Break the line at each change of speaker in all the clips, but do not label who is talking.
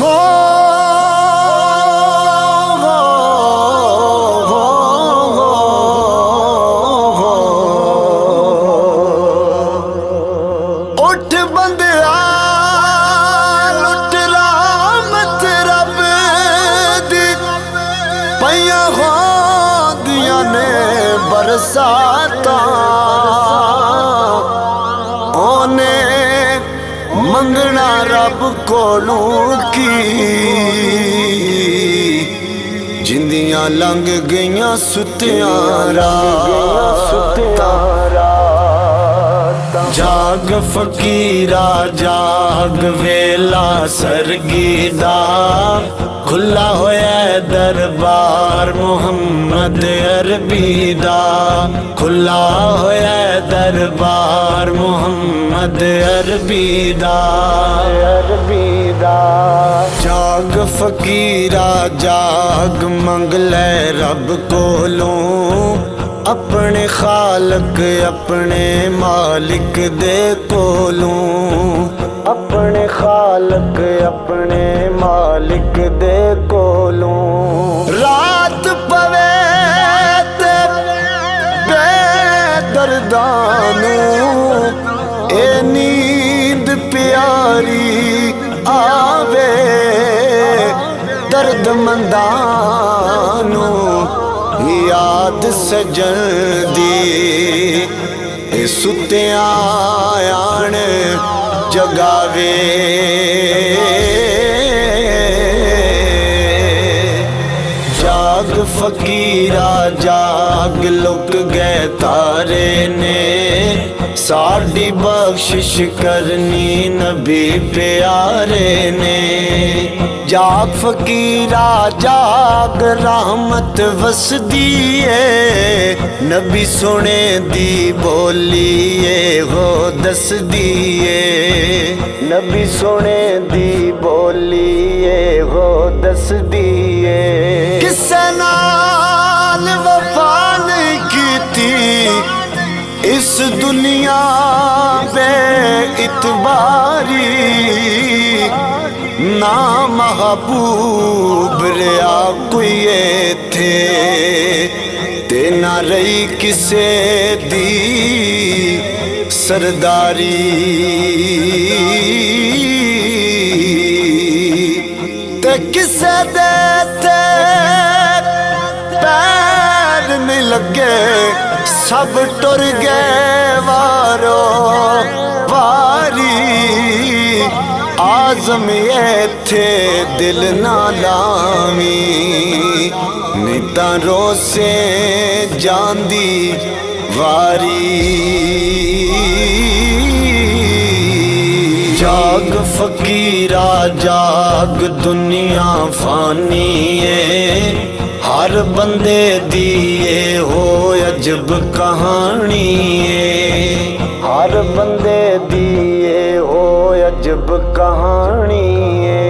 हो उठ बंदिया लुट रामत रब दी पईया होंदियां ने बरसाता ओने मंगना रब कोलों की जिंदियां लंघ गईयां सुतियां रातां। जाग फकीरा जाग वेला सरगी दा खुला होया दरबार मुहम्मद अरबी दा खुला होया दरबार मुहम्मद अरबी दा जाग फकीरा जाग मंग ले रब कोलों अपने खालक अपने मालिक दे कोलों अपने खालक अपने मालिक दे कोलों। रात पवे ते बेदर्दानू ए नींद प्यारी आवे दर्द मंदानू याद सजन दी सुत्या आण जगावे। जाग फकीरा जाग लुक गए तारे ने साड़ी बख्शिश करनी नबी प्यारे ने। जाग फकीरा जाग रहमत वसदी है नबी सोने दी बोलिए हो दस दिए नबी सोने दी बोलिए हो दस दिए। किसे नाल वफा नहीं कीती इस दुनिया बे इतबारी ना महबूब रहा कोई थे ते ना रही किसे दी सरदारी ते किसे दे थे पैर नहीं लगे सब टुर गए वारो वारी। आजम ये थे दिल ना लावी निता रोसे जांदी वारी। जाग फकीरा जाग दुनिया फानी है हर बंदे दिए हो अजब कहानी है हर बंदे दिए हो अजब कहानी है।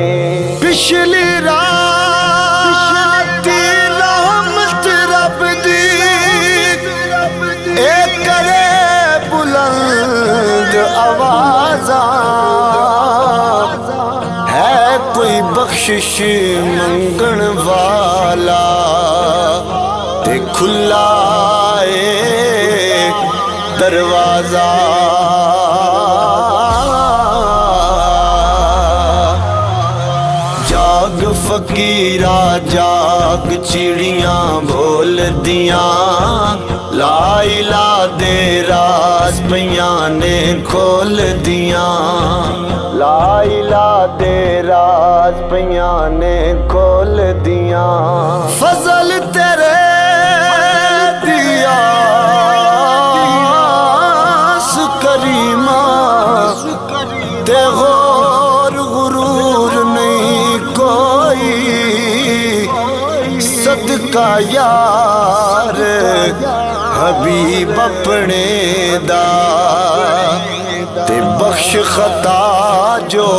पिछली रात रहमत रब दी एक करे बुलंद आवाज़ा है कोई बख्शिश मंगण वाला ते खुला दरवाजा। जाग फकीरा जाग चिड़ियां बोल दियां ला इला दे राज पइयां ने खोल दियां ला इला दे राज पइयां ने खोल दियां। फजल तेरे दिया करीमा ते गौर गुरूर नहीं कोई सदका यार हबीब अपने दा ते बख्श खता जो